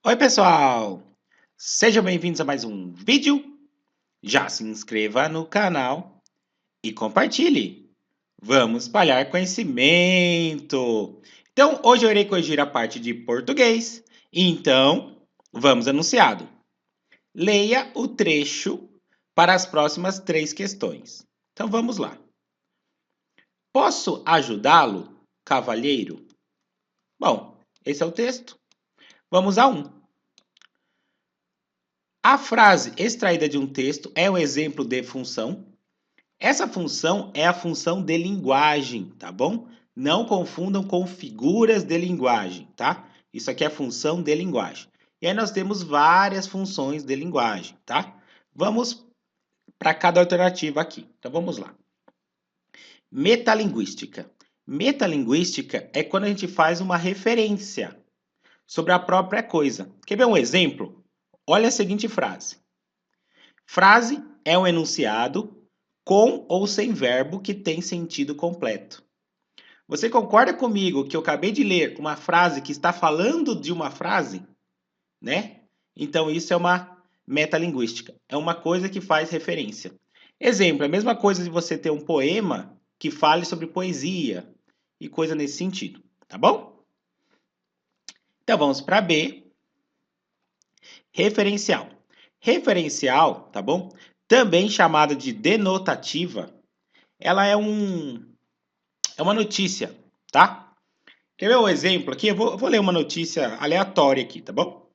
Oi, pessoal! Sejam bem-vindos a mais um vídeo. Já se inscreva no canal e compartilhe. Vamos espalhar conhecimento. Então, hoje eu irei corrigir a parte de português. Então, vamos anunciado. Leia o trecho para as próximas 3 questões. Então, vamos lá. Posso ajudá-lo, cavalheiro? Bom, esse é o texto. Vamos a 1. A frase extraída de um texto é um exemplo de função. Essa função é a função de linguagem, tá bom? Não confundam com figuras de linguagem, tá? Isso aqui é função de linguagem. E aí nós temos várias funções de linguagem, tá? Vamos para cada alternativa aqui. Então vamos lá. Metalinguística. Metalinguística é quando a gente faz uma referência sobre a própria coisa. Quer ver um exemplo? Olha a seguinte frase. Frase é um enunciado com ou sem verbo que tem sentido completo. Você concorda comigo que eu acabei de ler uma frase que está falando de uma frase, né? Então isso é uma metalinguística. É uma coisa que faz referência. Exemplo, é a mesma coisa de você ter um poema que fale sobre poesia e coisa nesse sentido, tá bom? Então vamos para B. Referencial. Referencial, tá bom? Também chamada de denotativa, ela é uma notícia, tá? Quer ver um exemplo aqui? Eu vou ler uma notícia aleatória aqui, tá bom?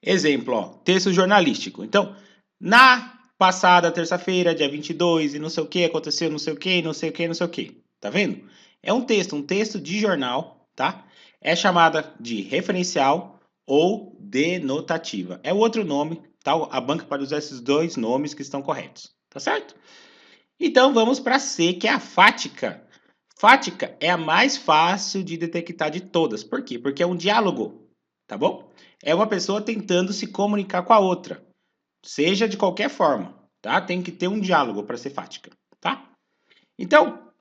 Exemplo, ó, texto jornalístico. Então, na passada terça-feira, dia 22, e não sei o que, aconteceu não sei o que, não sei o que, não sei o que. Tá vendo? É um texto de jornal, tá? É chamada de referencial ou denotativa. É o outro nome, tá? A banca pode usar esses dois nomes que estão corretos, tá certo? Então, vamos para C, que é a fática. Fática é a mais fácil de detectar de todas. Por quê? Porque é um diálogo, tá bom? É uma pessoa tentando se comunicar com a outra, seja de qualquer forma, tá? Tem que ter um diálogo para ser fática, tá? Então,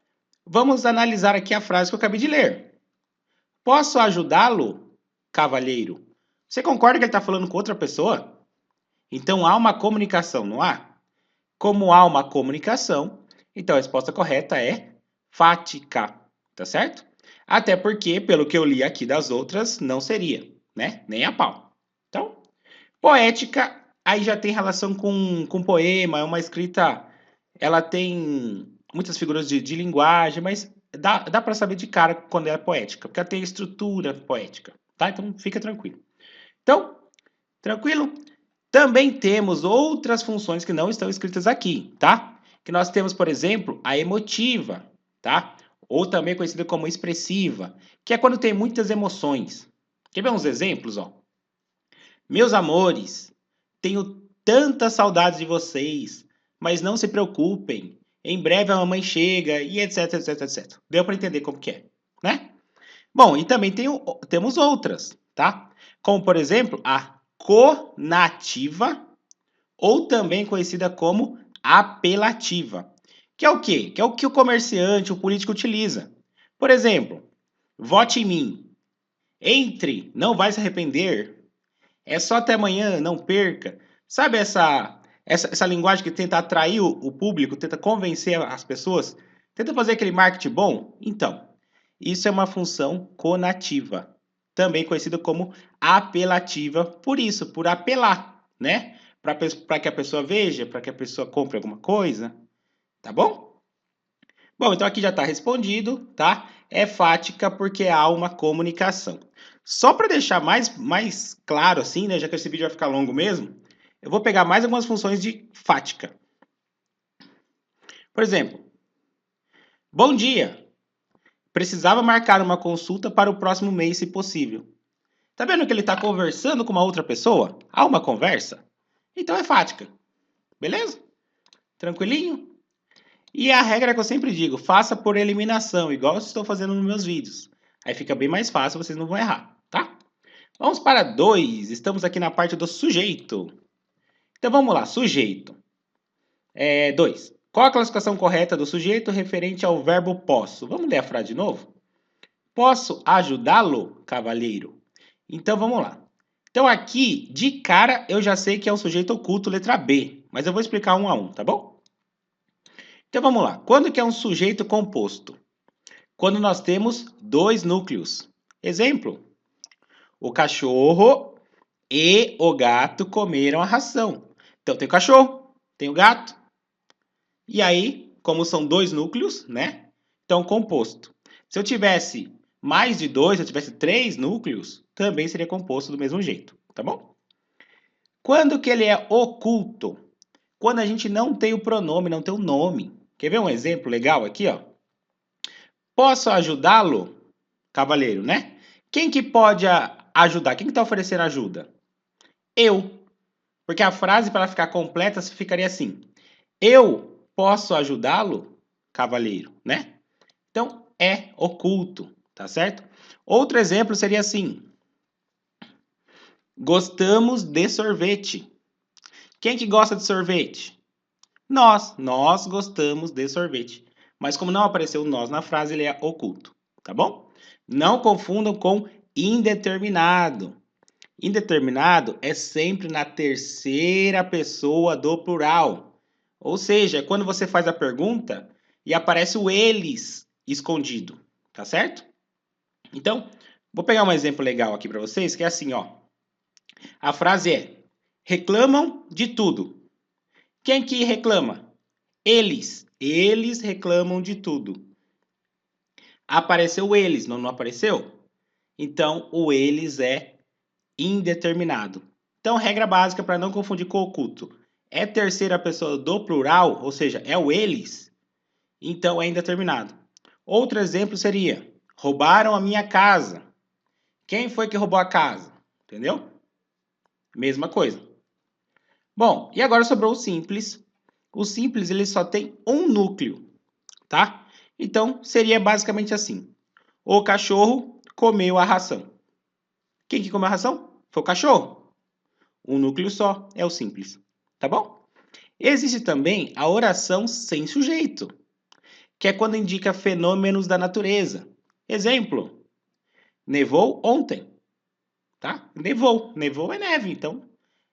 vamos analisar aqui a frase que eu acabei de ler. Posso ajudá-lo, cavalheiro? Você concorda que ele está falando com outra pessoa? Então há uma comunicação, não há? Como há uma comunicação, então a resposta correta é fática, tá certo? Até porque, pelo que eu li aqui das outras, não seria, né? Nem a pau. Então, poética, aí já tem relação com poema, é uma escrita, ela tem muitas figuras de linguagem, mas dá para saber de cara quando é poética, porque ela tem estrutura poética, tá? Então, fica tranquilo. Então, tranquilo? Também temos outras funções que não estão escritas aqui, tá? Que nós temos, por exemplo, a emotiva, tá? Ou também conhecida como expressiva, que é quando tem muitas emoções. Quer ver uns exemplos, ó? Meus amores, tenho tantas saudades de vocês, mas não se preocupem. Em breve a mamãe chega e etc, etc, etc. Deu para entender como que é, né? Bom, e também temos outras, tá? Como, por exemplo, a conativa, ou também conhecida como apelativa. Que é o quê? Que é o que o comerciante, o político utiliza. Por exemplo, vote em mim. Entre, não vai se arrepender. É só até amanhã, não perca. Sabe essa linguagem que tenta atrair o público, tenta convencer as pessoas? Tenta fazer aquele marketing bom? Então, isso é uma função conativa, também conhecida como apelativa, por isso, por apelar, né? Para que a pessoa veja, para que a pessoa compre alguma coisa, tá bom? Bom, então aqui já está respondido, tá? É fática porque há uma comunicação. Só para deixar mais claro assim, né, já que esse vídeo vai ficar longo mesmo, eu vou pegar mais algumas funções de fática. Por exemplo, bom dia. Precisava marcar uma consulta para o próximo mês, se possível. Tá vendo que ele está conversando com uma outra pessoa? Há uma conversa? Então é fática. Beleza? Tranquilinho? E a regra que eu sempre digo, faça por eliminação, igual eu estou fazendo nos meus vídeos. Aí fica bem mais fácil, vocês não vão errar, tá? Vamos para 2. Estamos aqui na parte do sujeito. Então vamos lá, sujeito. 2. Qual a classificação correta do sujeito referente ao verbo posso? Vamos ler a frase de novo? Posso ajudá-lo, cavalheiro? Então vamos lá. Então aqui, de cara, eu já sei que é o sujeito oculto, letra B, mas eu vou explicar um a um, tá bom? Então vamos lá. Quando que é um sujeito composto? Quando nós temos dois núcleos. Exemplo, o cachorro e o gato comeram a ração. Então tem o cachorro, tem o gato. E aí, como são dois núcleos, né? Então composto. Se eu tivesse mais de dois, se eu tivesse três núcleos, também seria composto do mesmo jeito, tá bom? Quando que ele é oculto? Quando a gente não tem o pronome, não tem o nome. Quer ver um exemplo legal aqui, ó? Posso ajudá-lo? Cavaleiro, né? Quem que pode ajudar? Quem que está oferecendo ajuda? Eu. Porque a frase, para ficar completa, ficaria assim: eu posso ajudá-lo, cavaleiro, né? Então, é oculto, tá certo? Outro exemplo seria assim: gostamos de sorvete. Quem que gosta de sorvete? Nós gostamos de sorvete. Mas como não apareceu o nós na frase, ele é oculto, tá bom? Não confundam com indeterminado. Indeterminado é sempre na terceira pessoa do plural. Ou seja, é quando você faz a pergunta e aparece o eles escondido, tá certo? Então, vou pegar um exemplo legal aqui para vocês, que é assim, ó. A frase é: reclamam de tudo. Quem que reclama? Eles. Eles reclamam de tudo. Apareceu eles, não apareceu? Então, o eles é indeterminado. Então, regra básica para não confundir com oculto. É terceira pessoa do plural, ou seja, é o eles, então é indeterminado. Outro exemplo seria: roubaram a minha casa. Quem foi que roubou a casa? Entendeu? Mesma coisa. Bom, e agora sobrou o simples. O simples ele só tem um núcleo, tá? Então seria basicamente assim: o cachorro comeu a ração. Quem que comeu a ração? Foi o cachorro. Um núcleo só é o simples, tá bom? Existe também a oração sem sujeito, que é quando indica fenômenos da natureza. Exemplo: nevou ontem, tá? Nevou é neve, então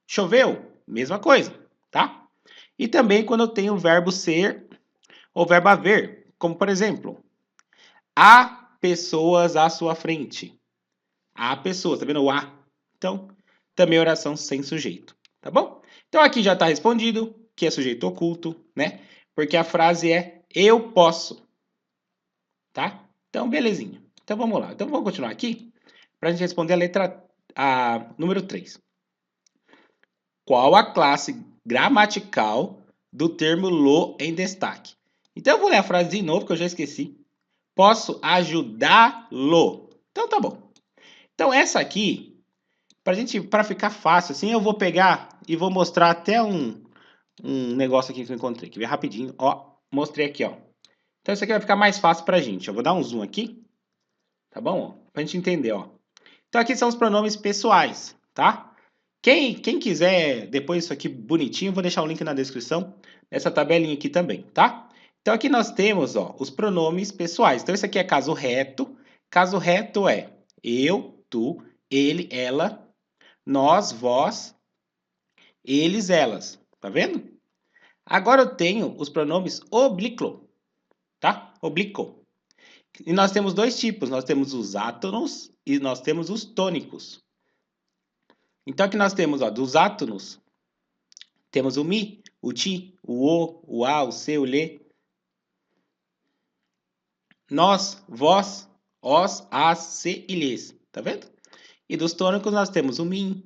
choveu, mesma coisa, tá? E também quando eu tenho o verbo ser ou verbo haver, como por exemplo, há pessoas à sua frente. Há pessoas, tá vendo o há? Então, também oração sem sujeito, tá bom? Então aqui já está respondido que é sujeito oculto, né? Porque a frase é eu posso, tá? Então, belezinha. Então vamos lá. Então vamos continuar aqui para a gente responder a número 3. Qual a classe gramatical do termo lo em destaque? Então eu vou ler a frase de novo, que eu já esqueci. Posso ajudá-lo. Então tá bom. Então essa aqui, para ficar fácil assim, eu vou pegar e vou mostrar até um negócio aqui que eu encontrei. Quer ver rapidinho? Ó, mostrei aqui, ó. Então isso aqui vai ficar mais fácil pra gente. Eu vou dar um zoom aqui, tá bom? Pra gente entender, ó. Então aqui são os pronomes pessoais, tá? Quem quiser depois isso aqui bonitinho, eu vou deixar o link na descrição, nessa tabelinha aqui também, tá? Então aqui nós temos, ó, os pronomes pessoais. Então esse aqui é caso reto. Caso reto é eu, tu, ele, ela, nós, vós, eles, elas. Tá vendo? Agora eu tenho os pronomes oblíquo, tá? Oblíquo. E nós temos dois tipos. Nós temos os átonos e nós temos os tônicos. Então aqui nós temos, ó, dos átonos, temos o mi, o ti, o a, o se, o lhe. Nós, vós, os, as, se e lhes. Tá vendo? E dos tônicos nós temos o mim,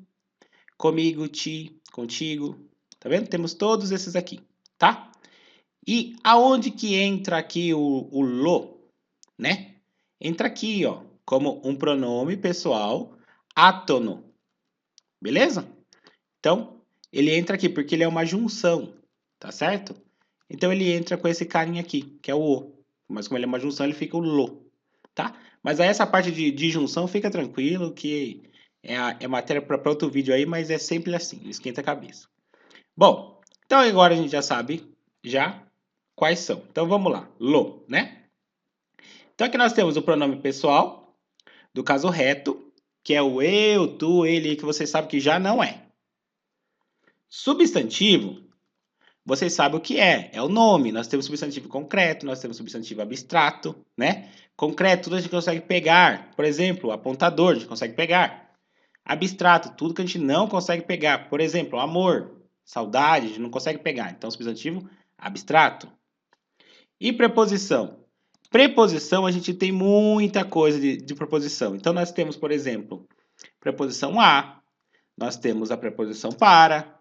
comigo, ti, contigo. Tá vendo? Temos todos esses aqui, tá? E aonde que entra aqui o lo, né? Entra aqui, ó, como um pronome pessoal átono. Beleza? Então, ele entra aqui porque ele é uma junção, tá certo? Então, ele entra com esse carinha aqui, que é o o. Mas como ele é uma junção, ele fica o lo, tá? Mas aí essa parte de junção, fica tranquilo, que é matéria para outro vídeo aí, mas é sempre assim, esquenta a cabeça. Bom, então agora a gente já sabe já quais são. Então, vamos lá. Lo, né? Então, aqui nós temos o pronome pessoal, do caso reto, que é o eu, tu, ele, que você sabe que já não é. Substantivo, você sabe o que é o nome. Nós temos substantivo concreto, nós temos substantivo abstrato, né? Concreto, tudo a gente consegue pegar. Por exemplo, apontador, a gente consegue pegar. Abstrato, tudo que a gente não consegue pegar. Por exemplo, amor, saudade, a gente não consegue pegar. Então, substantivo abstrato. E preposição? Preposição, a gente tem muita coisa de preposição. Então, nós temos, por exemplo, preposição a, nós temos a preposição para.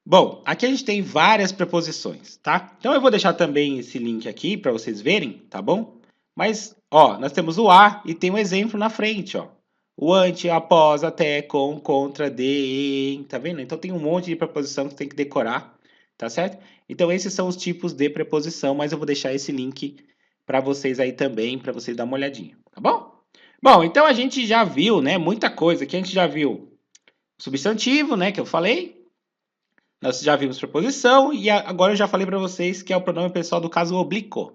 Bom, aqui a gente tem várias preposições, tá? Então, eu vou deixar também esse link aqui para vocês verem, tá bom? Mas, ó, nós temos o a e tem um exemplo na frente, ó. O ante, após, até, com, contra, de, em, tá vendo? Então, tem um monte de preposição que você tem que decorar, tá certo? Então, esses são os tipos de preposição, mas eu vou deixar esse link para vocês aí também, para vocês dar uma olhadinha, tá bom? Bom, então a gente já viu, né, muita coisa aqui. A gente já viu substantivo, né, que eu falei. Nós já vimos preposição e agora eu já falei para vocês que é o pronome pessoal do caso oblíquo.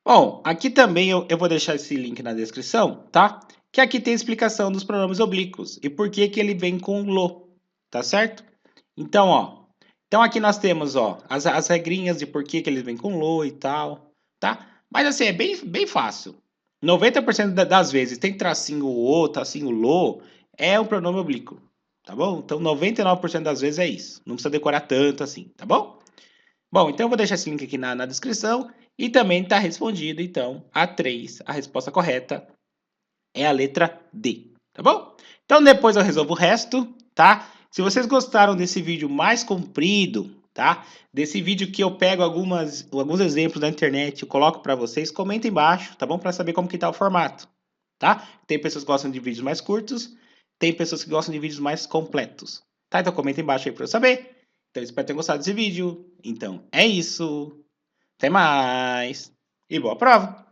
Bom, aqui também eu vou deixar esse link na descrição, tá? Que aqui tem a explicação dos pronomes oblíquos e por que que ele vem com lo, tá certo? Então, ó, então aqui nós temos, ó, as regrinhas de por que que ele vem com lo e tal, tá? Mas assim, é bem fácil. 90% das vezes tem tracinho o, tracinho lo, é um pronome oblíquo, tá bom? Então 99% das vezes é isso. Não precisa decorar tanto assim, tá bom? Bom, então eu vou deixar esse link aqui na descrição e também está respondido, então, a 3. A resposta correta é a letra D, tá bom? Então depois eu resolvo o resto, tá? Se vocês gostaram desse vídeo mais comprido, tá? Desse vídeo que eu pego alguns exemplos da internet e coloco para vocês, comenta embaixo, tá bom? Para saber como que tá o formato, tá? Tem pessoas que gostam de vídeos mais curtos, tem pessoas que gostam de vídeos mais completos, tá? Então comenta embaixo aí para eu saber. Então espero ter gostado desse vídeo. Então é isso. Até mais e boa prova!